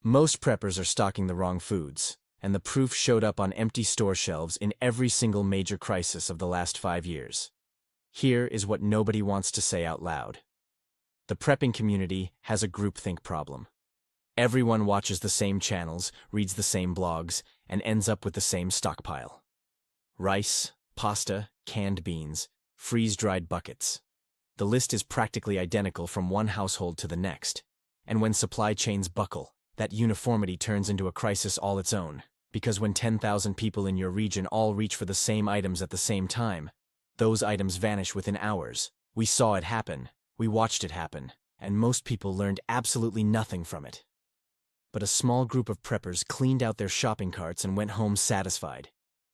Most preppers are stocking the wrong foods, and the proof showed up on empty store shelves in every single major crisis of the last 5 years. Here is what nobody wants to say out loud. The prepping community has a groupthink problem. Everyone watches the same channels, reads the same blogs, and ends up with the same stockpile. Rice, pasta, canned beans, freeze-dried buckets. The list is practically identical from one household to the next. And when supply chains buckle, that uniformity turns into a crisis all its own. Because when 10,000 people in your region all reach for the same items at the same time, those items vanish within hours. We saw it happen, we watched it happen, and most people learned absolutely nothing from it. But a small group of preppers cleaned out their shopping carts and went home satisfied,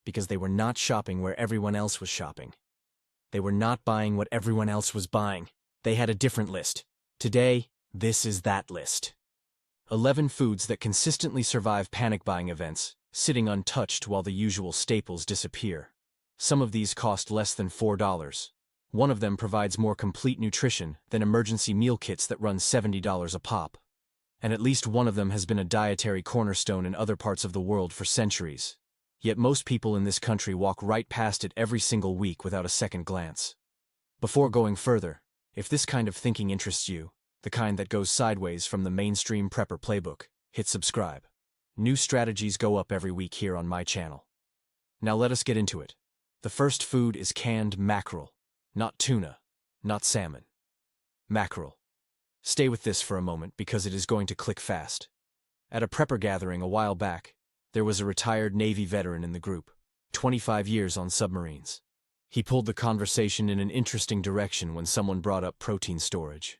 because they were not shopping where everyone else was shopping. They were not buying what everyone else was buying. They had a different list. Today, this is that list. 11 foods that consistently survive panic buying events, sitting untouched while the usual staples disappear. Some of these cost less than $4. One of them provides more complete nutrition than emergency meal kits that run $70 a pop. And at least one of them has been a dietary cornerstone in other parts of the world for centuries. Yet most people in this country walk right past it every single week without a second glance. Before going further, if this kind of thinking interests you, the kind that goes sideways from the mainstream prepper playbook, hit subscribe. New strategies go up every week here on my channel. Now let us get into it. The first food is canned mackerel. Not tuna, not salmon. Mackerel. Stay with this for a moment because it is going to click fast. At a prepper gathering a while back, there was a retired Navy veteran in the group, 25 years on submarines. He pulled the conversation in an interesting direction when someone brought up protein storage.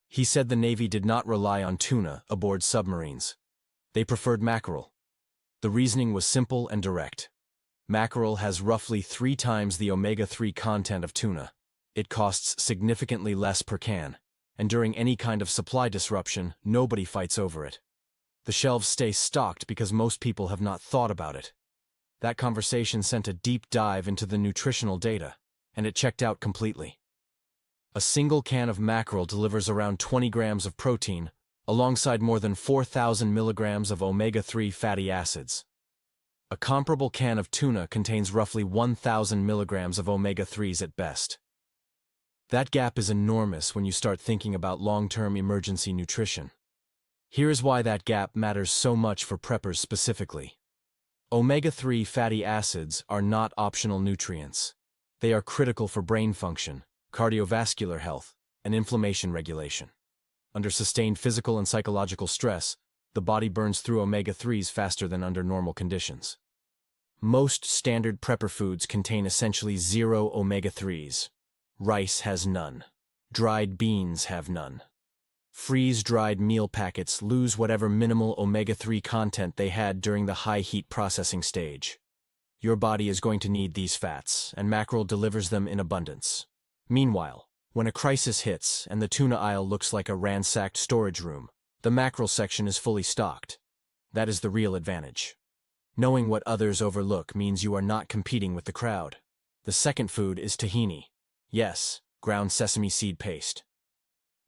He said the Navy did not rely on tuna aboard submarines. They preferred mackerel. The reasoning was simple and direct. Mackerel has roughly 3 times the omega-3 content of tuna. It costs significantly less per can, and during any kind of supply disruption, nobody fights over it. The shelves stay stocked because most people have not thought about it. That conversation sent a deep dive into the nutritional data, and it checked out completely. A single can of mackerel delivers around 20 grams of protein, alongside more than 4,000 milligrams of omega-3 fatty acids. A comparable can of tuna contains roughly 1,000 milligrams of omega-3s at best. That gap is enormous when you start thinking about long-term emergency nutrition. Here is why that gap matters so much for preppers specifically. Omega-3 fatty acids are not optional nutrients. They are critical for brain function, cardiovascular health, and inflammation regulation. Under sustained physical and psychological stress, the body burns through omega-3s faster than under normal conditions. Most standard prepper foods contain essentially 0 omega-3s. Rice has none. Dried beans have none. Freeze-dried meal packets lose whatever minimal omega-3 content they had during the high-heat processing stage. Your body is going to need these fats, and mackerel delivers them in abundance. Meanwhile, when a crisis hits and the tuna aisle looks like a ransacked storage room, the mackerel section is fully stocked. That is the real advantage. Knowing what others overlook means you are not competing with the crowd. The second food is tahini. Yes, ground sesame seed paste.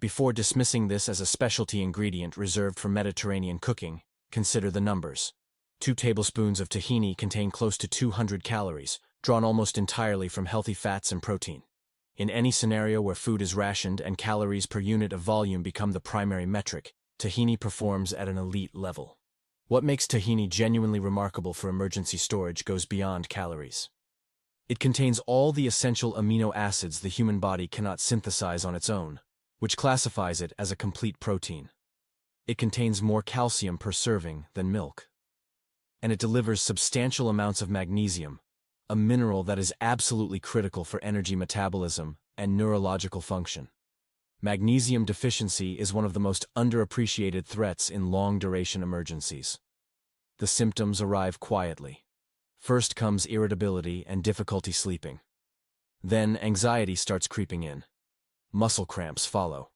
Before dismissing this as a specialty ingredient reserved for Mediterranean cooking, consider the numbers. 2 tablespoons of tahini contain close to 200 calories, drawn almost entirely from healthy fats and protein. In any scenario where food is rationed and calories per unit of volume become the primary metric, tahini performs at an elite level. What makes tahini genuinely remarkable for emergency storage goes beyond calories. It contains all the essential amino acids the human body cannot synthesize on its own, which classifies it as a complete protein. It contains more calcium per serving than milk. And it delivers substantial amounts of magnesium, a mineral that is absolutely critical for energy metabolism and neurological function. Magnesium deficiency is one of the most underappreciated threats in long-duration emergencies. The symptoms arrive quietly. First comes irritability and difficulty sleeping. Then anxiety starts creeping in. Muscle cramps follow.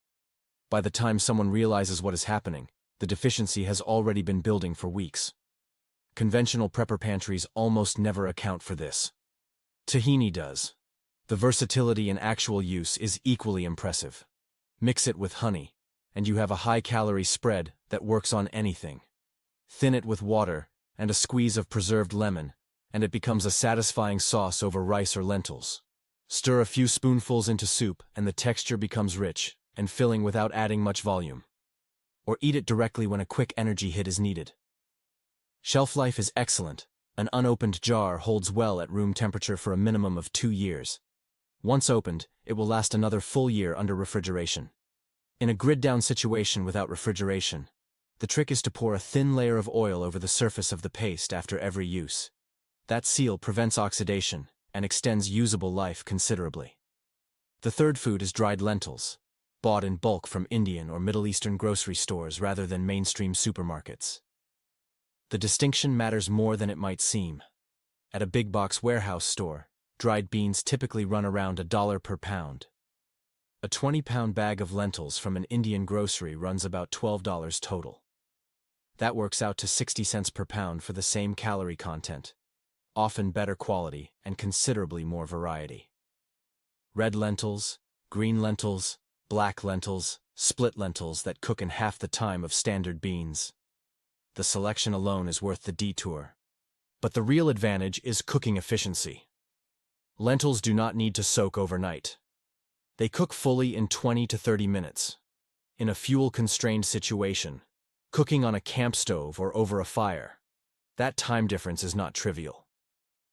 By the time someone realizes what is happening, the deficiency has already been building for weeks. Conventional prepper pantries almost never account for this. Tahini does. The versatility in actual use is equally impressive. Mix it with honey, and you have a high-calorie spread that works on anything. Thin it with water and a squeeze of preserved lemon, and it becomes a satisfying sauce over rice or lentils. Stir a few spoonfuls into soup and the texture becomes rich and filling without adding much volume. Or eat it directly when a quick energy hit is needed. Shelf life is excellent. An unopened jar holds well at room temperature for a minimum of 2 years. Once opened, it will last another full year under refrigeration. In a grid-down situation without refrigeration, the trick is to pour a thin layer of oil over the surface of the paste after every use. That seal prevents oxidation and extends usable life considerably. The third food is dried lentils, bought in bulk from Indian or Middle Eastern grocery stores rather than mainstream supermarkets. The distinction matters more than it might seem. At a big box warehouse store, dried beans typically run around $1 per pound. A 20-pound bag of lentils from an Indian grocery runs about $12 total. That works out to 60 cents per pound for the same calorie content, often better quality and considerably more variety. Red lentils, green lentils, black lentils, split lentils that cook in half the time of standard beans. The selection alone is worth the detour. But the real advantage is cooking efficiency. Lentils do not need to soak overnight. They cook fully in 20 to 30 minutes. In a fuel-constrained situation, cooking on a camp stove or over a fire, that time difference is not trivial.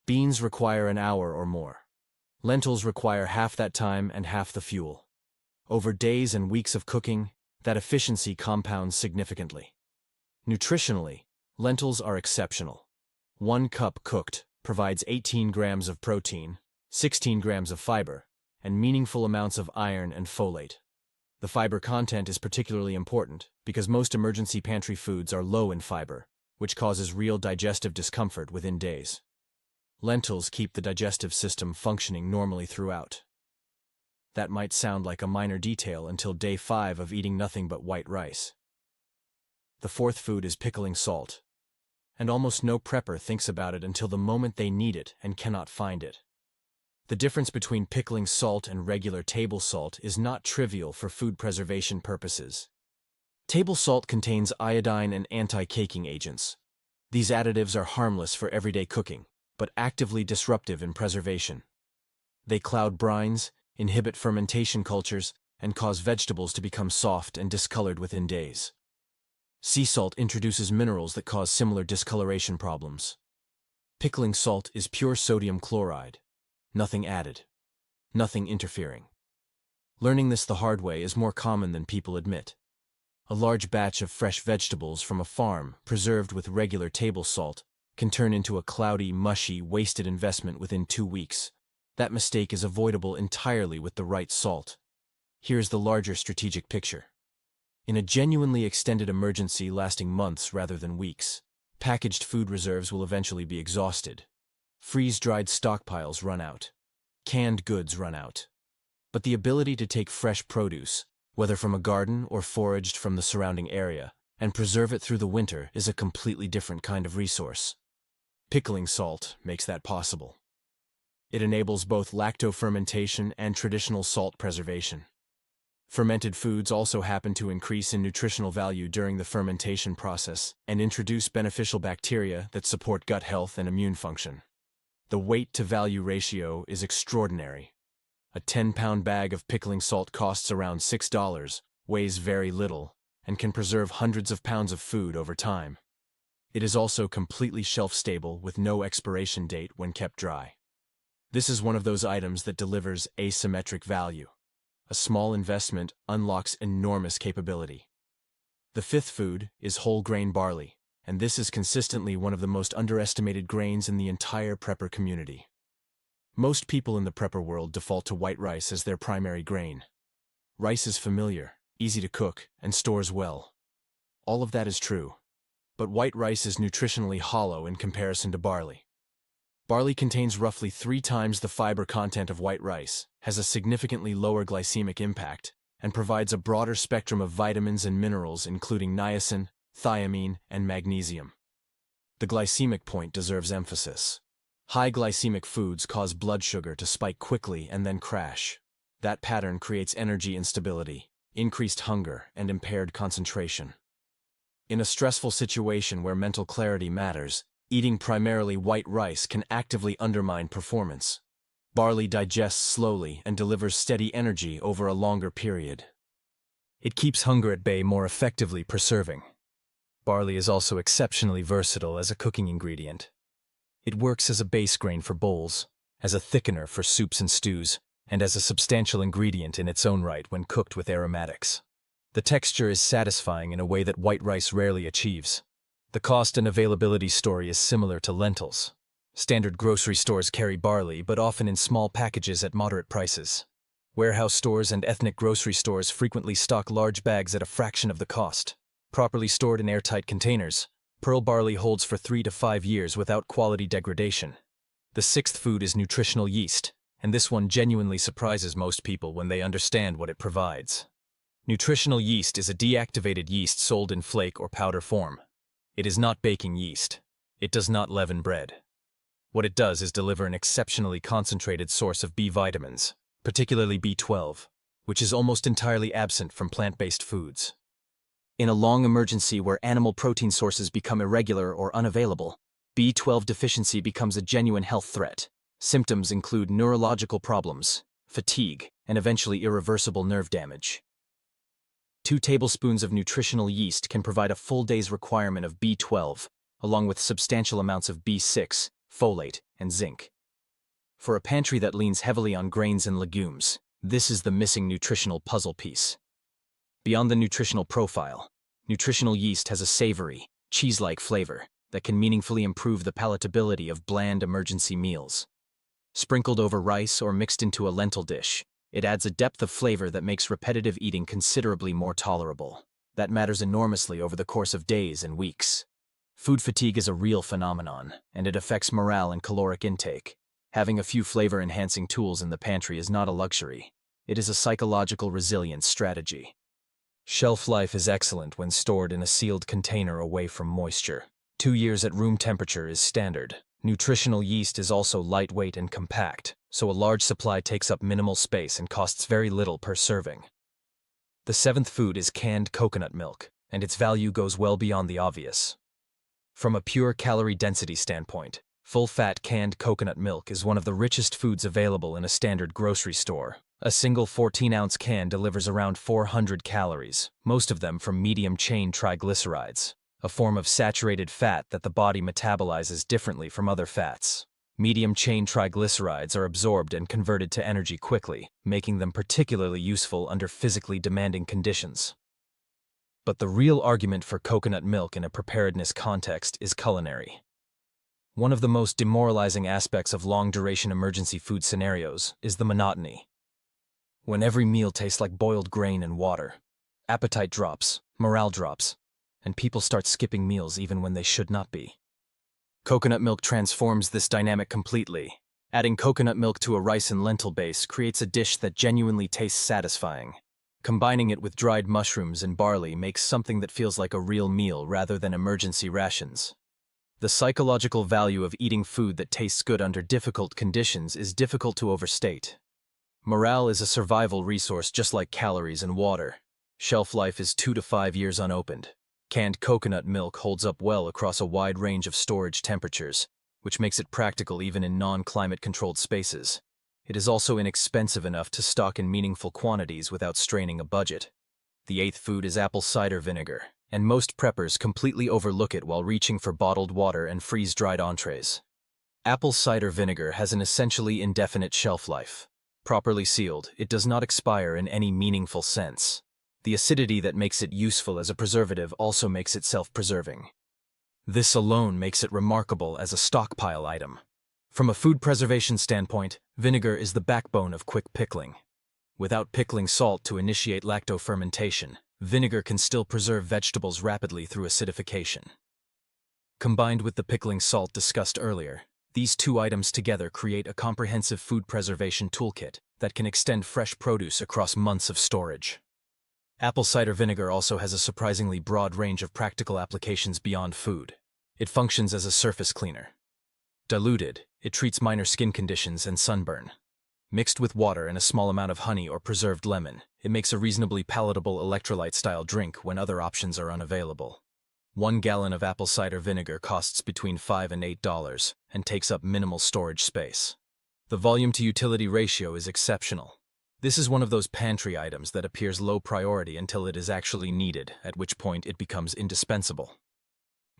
Beans require an hour or more. Lentils require half that time and half the fuel. Over days and weeks of cooking, that efficiency compounds significantly. Nutritionally, lentils are exceptional. 1 cup cooked provides 18 grams of protein, 16 grams of fiber, and meaningful amounts of iron and folate. The fiber content is particularly important because most emergency pantry foods are low in fiber, which causes real digestive discomfort within days. Lentils keep the digestive system functioning normally throughout. That might sound like a minor detail until day 5 of eating nothing but white rice. The fourth food is pickling salt, and almost no prepper thinks about it until the moment they need it and cannot find it. The difference between pickling salt and regular table salt is not trivial for food preservation purposes. Table salt contains iodine and anti-caking agents. These additives are harmless for everyday cooking, but actively disruptive in preservation. They cloud brines, inhibit fermentation cultures, and cause vegetables to become soft and discolored within days. Sea salt introduces minerals that cause similar discoloration problems. Pickling salt is pure sodium chloride. Nothing added. Nothing interfering. Learning this the hard way is more common than people admit. A large batch of fresh vegetables from a farm, preserved with regular table salt, can turn into a cloudy, mushy, wasted investment within 2 weeks. That mistake is avoidable entirely with the right salt. Here's the larger strategic picture. In a genuinely extended emergency lasting months rather than weeks, packaged food reserves will eventually be exhausted. Freeze-dried stockpiles run out. Canned goods run out. But the ability to take fresh produce, whether from a garden or foraged from the surrounding area, and preserve it through the winter is a completely different kind of resource. Pickling salt makes that possible. It enables both lacto-fermentation and traditional salt preservation. Fermented foods also happen to increase in nutritional value during the fermentation process and introduce beneficial bacteria that support gut health and immune function. The weight-to-value ratio is extraordinary. A 10-pound bag of pickling salt costs around $6, weighs very little, and can preserve hundreds of pounds of food over time. It is also completely shelf-stable with no expiration date when kept dry. This is one of those items that delivers asymmetric value. A small investment unlocks enormous capability. The fifth food is whole grain barley, and this is consistently one of the most underestimated grains in the entire prepper community. Most people in the prepper world default to white rice as their primary grain. Rice is familiar, easy to cook, and stores well. All of that is true. But white rice is nutritionally hollow in comparison to barley. Barley contains roughly 3 times the fiber content of white rice, has a significantly lower glycemic impact, and provides a broader spectrum of vitamins and minerals including niacin, thiamine, and magnesium. The glycemic point deserves emphasis. High glycemic foods cause blood sugar to spike quickly and then crash. That pattern creates energy instability, increased hunger, and impaired concentration. In a stressful situation where mental clarity matters, eating primarily white rice can actively undermine performance. Barley digests slowly and delivers steady energy over a longer period. It keeps hunger at bay more effectively per serving. Barley is also exceptionally versatile as a cooking ingredient. It works as a base grain for bowls, as a thickener for soups and stews, and as a substantial ingredient in its own right when cooked with aromatics. The texture is satisfying in a way that white rice rarely achieves. The cost and availability story is similar to lentils. Standard grocery stores carry barley, but often in small packages at moderate prices. Warehouse stores and ethnic grocery stores frequently stock large bags at a fraction of the cost. Properly stored in airtight containers, pearl barley holds for 3 to 5 years without quality degradation. The sixth food is nutritional yeast, and this one genuinely surprises most people when they understand what it provides. Nutritional yeast is a deactivated yeast sold in flake or powder form. It is not baking yeast. It does not leaven bread. What it does is deliver an exceptionally concentrated source of B vitamins, particularly B12, which is almost entirely absent from plant-based foods. In a long emergency where animal protein sources become irregular or unavailable, B12 deficiency becomes a genuine health threat. Symptoms include neurological problems, fatigue, and eventually irreversible nerve damage. 2 tablespoons of nutritional yeast can provide a full day's requirement of B12, along with substantial amounts of B6, folate, and zinc. For a pantry that leans heavily on grains and legumes, this is the missing nutritional puzzle piece. Beyond the nutritional profile, nutritional yeast has a savory, cheese-like flavor that can meaningfully improve the palatability of bland emergency meals. Sprinkled over rice or mixed into a lentil dish, it adds a depth of flavor that makes repetitive eating considerably more tolerable. That matters enormously over the course of days and weeks. Food fatigue is a real phenomenon, and it affects morale and caloric intake. Having a few flavor-enhancing tools in the pantry is not a luxury. It is a psychological resilience strategy. Shelf life is excellent when stored in a sealed container away from moisture. 2 years at room temperature is standard. Nutritional yeast is also lightweight and compact, so a large supply takes up minimal space and costs very little per serving. The 7th food is canned coconut milk, and its value goes well beyond the obvious. From a pure calorie density standpoint, full-fat canned coconut milk is one of the richest foods available in a standard grocery store. A single 14-ounce can delivers around 400 calories, most of them from medium-chain triglycerides, a form of saturated fat that the body metabolizes differently from other fats. Medium-chain triglycerides are absorbed and converted to energy quickly, making them particularly useful under physically demanding conditions. But the real argument for coconut milk in a preparedness context is culinary. One of the most demoralizing aspects of long-duration emergency food scenarios is the monotony. When every meal tastes like boiled grain and water, appetite drops, morale drops, and people start skipping meals even when they should not be. Coconut milk transforms this dynamic completely. Adding coconut milk to a rice and lentil base creates a dish that genuinely tastes satisfying. Combining it with dried mushrooms and barley makes something that feels like a real meal rather than emergency rations. The psychological value of eating food that tastes good under difficult conditions is difficult to overstate. Morale is a survival resource just like calories and water. Shelf life is 2 to 5 years unopened. Canned coconut milk holds up well across a wide range of storage temperatures, which makes it practical even in non-climate-controlled spaces. It is also inexpensive enough to stock in meaningful quantities without straining a budget. The 8th food is apple cider vinegar, and most preppers completely overlook it while reaching for bottled water and freeze-dried entrees. Apple cider vinegar has an essentially indefinite shelf life. Properly sealed, it does not expire in any meaningful sense. The acidity that makes it useful as a preservative also makes it self-preserving. This alone makes it remarkable as a stockpile item. From a food preservation standpoint, vinegar is the backbone of quick pickling. Without pickling salt to initiate lactofermentation, vinegar can still preserve vegetables rapidly through acidification. Combined with the pickling salt discussed earlier, these 2 items together create a comprehensive food preservation toolkit that can extend fresh produce across months of storage. Apple cider vinegar also has a surprisingly broad range of practical applications beyond food. It functions as a surface cleaner. Diluted, it treats minor skin conditions and sunburn. Mixed with water and a small amount of honey or preserved lemon, it makes a reasonably palatable electrolyte-style drink when other options are unavailable. 1 gallon of apple cider vinegar costs between $5 and $8 and takes up minimal storage space. The volume-to-utility ratio is exceptional. This is one of those pantry items that appears low priority until it is actually needed, at which point it becomes indispensable.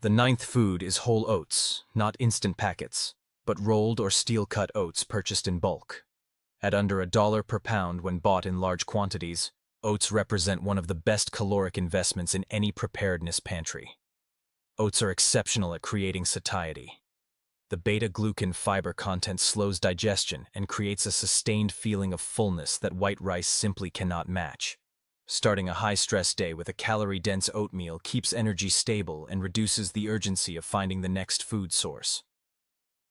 The 9th food is whole oats, not instant packets, but rolled or steel-cut oats purchased in bulk. At under $1 per pound when bought in large quantities, oats represent one of the best caloric investments in any preparedness pantry. Oats are exceptional at creating satiety. The beta-glucan fiber content slows digestion and creates a sustained feeling of fullness that white rice simply cannot match. Starting a high-stress day with a calorie-dense oatmeal keeps energy stable and reduces the urgency of finding the next food source.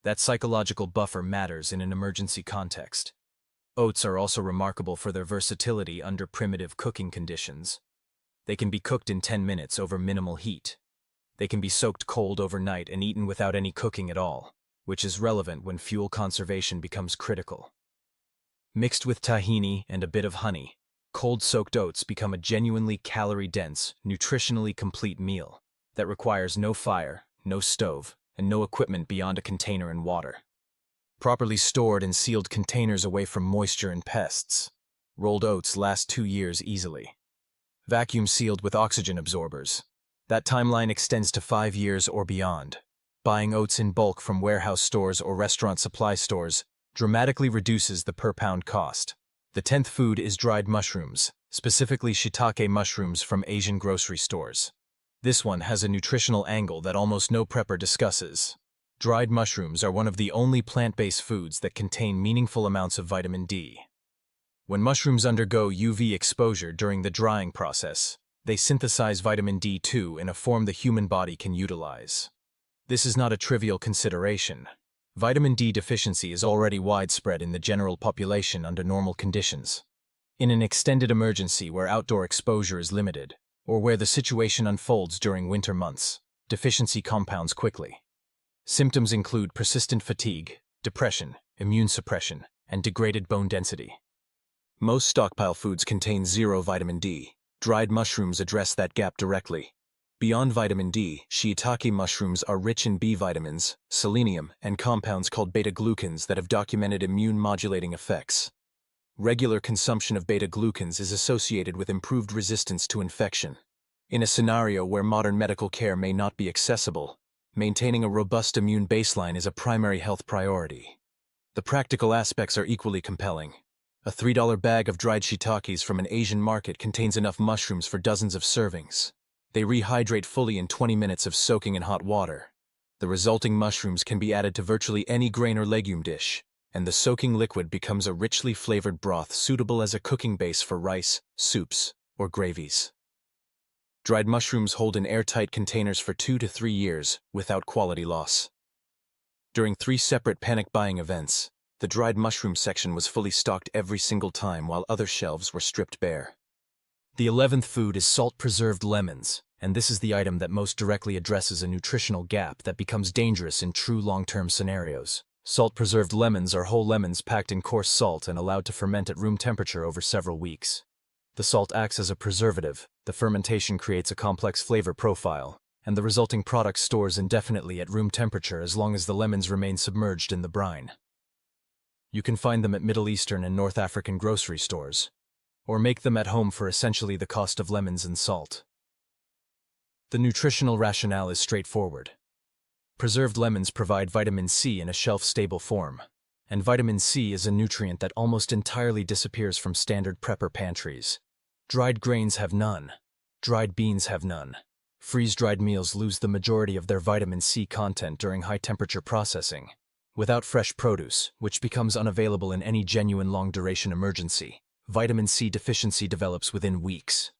That psychological buffer matters in an emergency context. Oats are also remarkable for their versatility under primitive cooking conditions. They can be cooked in 10 minutes over minimal heat. They can be soaked cold overnight and eaten without any cooking at all, which is relevant when fuel conservation becomes critical. Mixed with tahini and a bit of honey, cold-soaked oats become a genuinely calorie-dense, nutritionally complete meal that requires no fire, no stove, and no equipment beyond a container and water. Properly stored in sealed containers away from moisture and pests, rolled oats last 2 years easily. Vacuum sealed with oxygen absorbers. That timeline extends to 5 years or beyond. Buying oats in bulk from warehouse stores or restaurant supply stores dramatically reduces the per-pound cost. The 10th food is dried mushrooms, specifically shiitake mushrooms from Asian grocery stores. This one has a nutritional angle that almost no prepper discusses. Dried mushrooms are one of the only plant-based foods that contain meaningful amounts of vitamin D. When mushrooms undergo UV exposure during the drying process, they synthesize vitamin D2 in a form the human body can utilize. This is not a trivial consideration. Vitamin D deficiency is already widespread in the general population under normal conditions. In an extended emergency where outdoor exposure is limited, or where the situation unfolds during winter months, deficiency compounds quickly. Symptoms include persistent fatigue, depression, immune suppression, and degraded bone density. Most stockpile foods contain zero vitamin D. Dried mushrooms address that gap directly. Beyond vitamin D, shiitake mushrooms are rich in B vitamins, selenium, and compounds called beta-glucans that have documented immune-modulating effects. Regular consumption of beta-glucans is associated with improved resistance to infection. In a scenario where modern medical care may not be accessible, maintaining a robust immune baseline is a primary health priority. The practical aspects are equally compelling. A $3 bag of dried shiitakes from an Asian market contains enough mushrooms for dozens of servings. They rehydrate fully in 20 minutes of soaking in hot water. The resulting mushrooms can be added to virtually any grain or legume dish, and the soaking liquid becomes a richly flavored broth suitable as a cooking base for rice, soups, or gravies. Dried mushrooms hold in airtight containers for 2 to 3 years without quality loss. During 3 separate panic buying events, the dried mushroom section was fully stocked every single time while other shelves were stripped bare. The 11th food is salt-preserved lemons, and this is the item that most directly addresses a nutritional gap that becomes dangerous in true long-term scenarios. Salt-preserved lemons are whole lemons packed in coarse salt and allowed to ferment at room temperature over several weeks. The salt acts as a preservative, the fermentation creates a complex flavor profile, and the resulting product stores indefinitely at room temperature as long as the lemons remain submerged in the brine. You can find them at Middle Eastern and North African grocery stores, or make them at home for essentially the cost of lemons and salt. The nutritional rationale is straightforward. Preserved lemons provide vitamin C in a shelf-stable form, and vitamin C is a nutrient that almost entirely disappears from standard prepper pantries. Dried grains have none. Dried beans have none. Freeze-dried meals lose the majority of their vitamin C content during high-temperature processing. Without fresh produce, which becomes unavailable in any genuine long-duration emergency, vitamin C deficiency develops within weeks.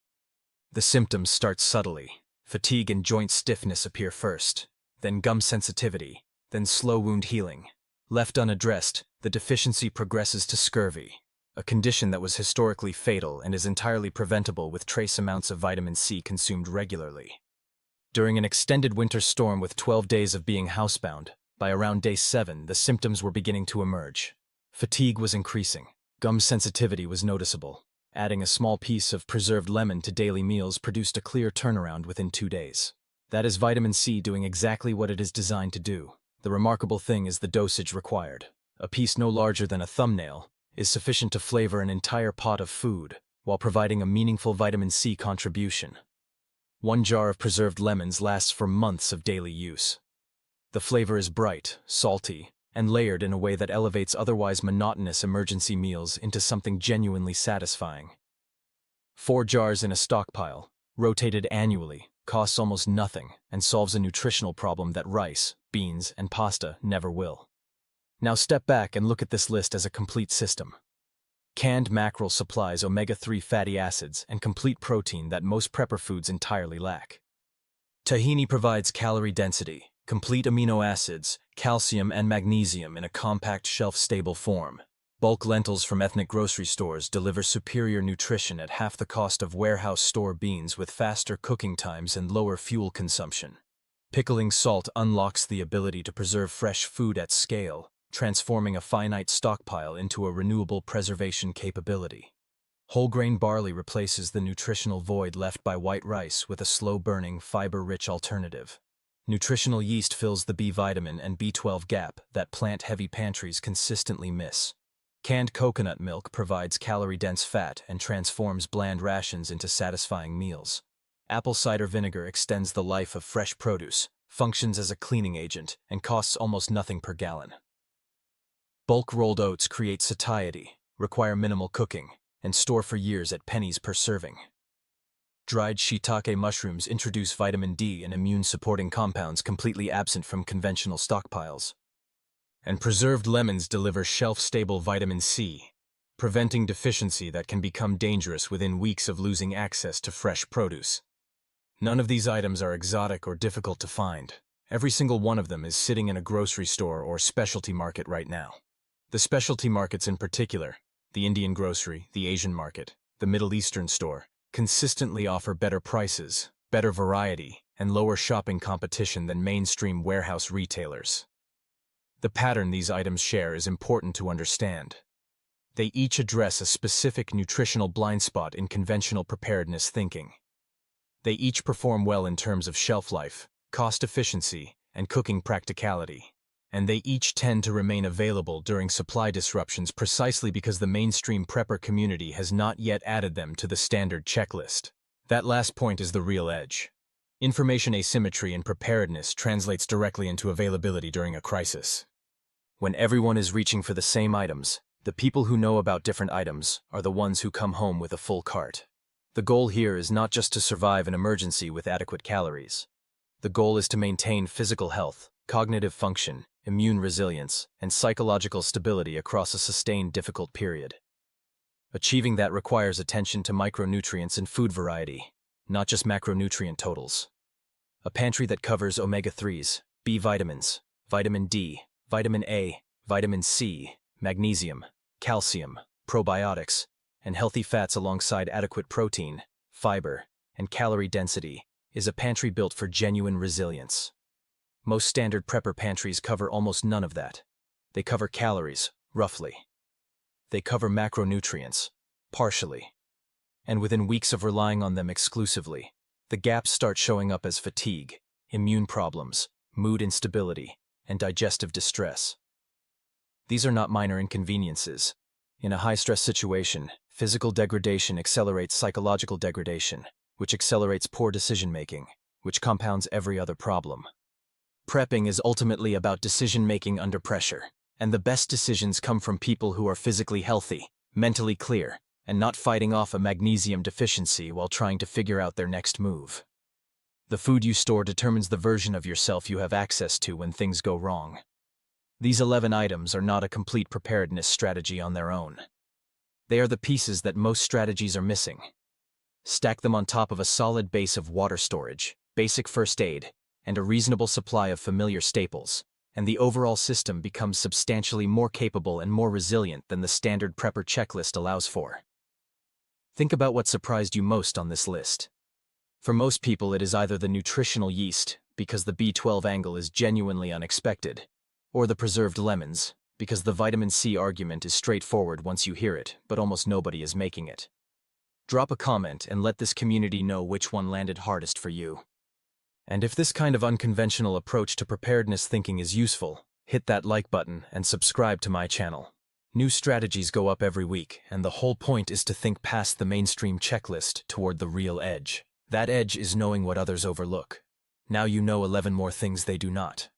The symptoms start subtly. Fatigue and joint stiffness appear first, then gum sensitivity, then slow wound healing. Left unaddressed, the deficiency progresses to scurvy, a condition that was historically fatal and is entirely preventable with trace amounts of vitamin C consumed regularly. During an extended winter storm with 12 days of being housebound, by around day 7, the symptoms were beginning to emerge. Fatigue was increasing. Gum sensitivity was noticeable. Adding a small piece of preserved lemon to daily meals produced a clear turnaround within 2 days. That is vitamin C doing exactly what it is designed to do. The remarkable thing is the dosage required. A piece no larger than a thumbnail is sufficient to flavor an entire pot of food while providing a meaningful vitamin C contribution. One jar of preserved lemons lasts for months of daily use. The flavor is bright, salty, and layered in a way that elevates otherwise monotonous emergency meals into something genuinely satisfying. 4 jars in a stockpile, rotated annually, costs almost nothing and solves a nutritional problem that rice, beans, and pasta never will. Now step back and look at this list as a complete system. Canned mackerel supplies omega-3 fatty acids and complete protein that most prepper foods entirely lack. Tahini provides calorie density, complete amino acids, calcium and magnesium in a compact shelf-stable form. Bulk lentils from ethnic grocery stores deliver superior nutrition at half the cost of warehouse store beans with faster cooking times and lower fuel consumption. Pickling salt unlocks the ability to preserve fresh food at scale, transforming a finite stockpile into a renewable preservation capability. Whole grain barley replaces the nutritional void left by white rice with a slow-burning, fiber-rich alternative. Nutritional yeast fills the B vitamin and B12 gap that plant-heavy pantries consistently miss. Canned coconut milk provides calorie-dense fat and transforms bland rations into satisfying meals. Apple cider vinegar extends the life of fresh produce, functions as a cleaning agent, and costs almost nothing per gallon. Bulk rolled oats create satiety, require minimal cooking, and store for years at pennies per serving. Dried shiitake mushrooms introduce vitamin D and immune-supporting compounds completely absent from conventional stockpiles. And preserved lemons deliver shelf-stable vitamin C, preventing deficiency that can become dangerous within weeks of losing access to fresh produce. None of these items are exotic or difficult to find. Every single one of them is sitting in a grocery store or specialty market right now. The specialty markets in particular, the Indian grocery, the Asian market, the Middle Eastern store, consistently offer better prices, better variety, and lower shopping competition than mainstream warehouse retailers. The pattern these items share is important to understand. They each address a specific nutritional blind spot in conventional preparedness thinking. They each perform well in terms of shelf life, cost efficiency, and cooking practicality. And they each tend to remain available during supply disruptions precisely because the mainstream prepper community has not yet added them to the standard checklist. That last point is the real edge. Information asymmetry in preparedness translates directly into availability during a crisis. When everyone is reaching for the same items, the people who know about different items are the ones who come home with a full cart. The goal here is not just to survive an emergency with adequate calories. The goal is to maintain physical health, cognitive function, immune resilience, and psychological stability across a sustained difficult period. Achieving that requires attention to micronutrients and food variety, not just macronutrient totals. A pantry that covers omega-3s, B vitamins, vitamin D, vitamin A, vitamin C, magnesium, calcium, probiotics, and healthy fats alongside adequate protein, fiber, and calorie density is a pantry built for genuine resilience. Most standard prepper pantries cover almost none of that. They cover calories, roughly. They cover macronutrients, partially. And within weeks of relying on them exclusively, the gaps start showing up as fatigue, immune problems, mood instability, and digestive distress. These are not minor inconveniences. In a high-stress situation, physical degradation accelerates psychological degradation, which accelerates poor decision-making, which compounds every other problem. Prepping is ultimately about decision-making under pressure, and the best decisions come from people who are physically healthy, mentally clear, and not fighting off a magnesium deficiency while trying to figure out their next move. The food you store determines the version of yourself you have access to when things go wrong. These 11 items are not a complete preparedness strategy on their own. They are the pieces that most strategies are missing. Stack them on top of a solid base of water storage, basic first aid, and a reasonable supply of familiar staples, and the overall system becomes substantially more capable and more resilient than the standard prepper checklist allows for. Think about what surprised you most on this list. For most people, it is either the nutritional yeast, because the B12 angle is genuinely unexpected, or the preserved lemons, because the vitamin C argument is straightforward once you hear it, but almost nobody is making it. Drop a comment and let this community know which one landed hardest for you. And if this kind of unconventional approach to preparedness thinking is useful, hit that like button and subscribe to my channel. New strategies go up every week, and the whole point is to think past the mainstream checklist toward the real edge. That edge is knowing what others overlook. Now you know 11 more things they do not.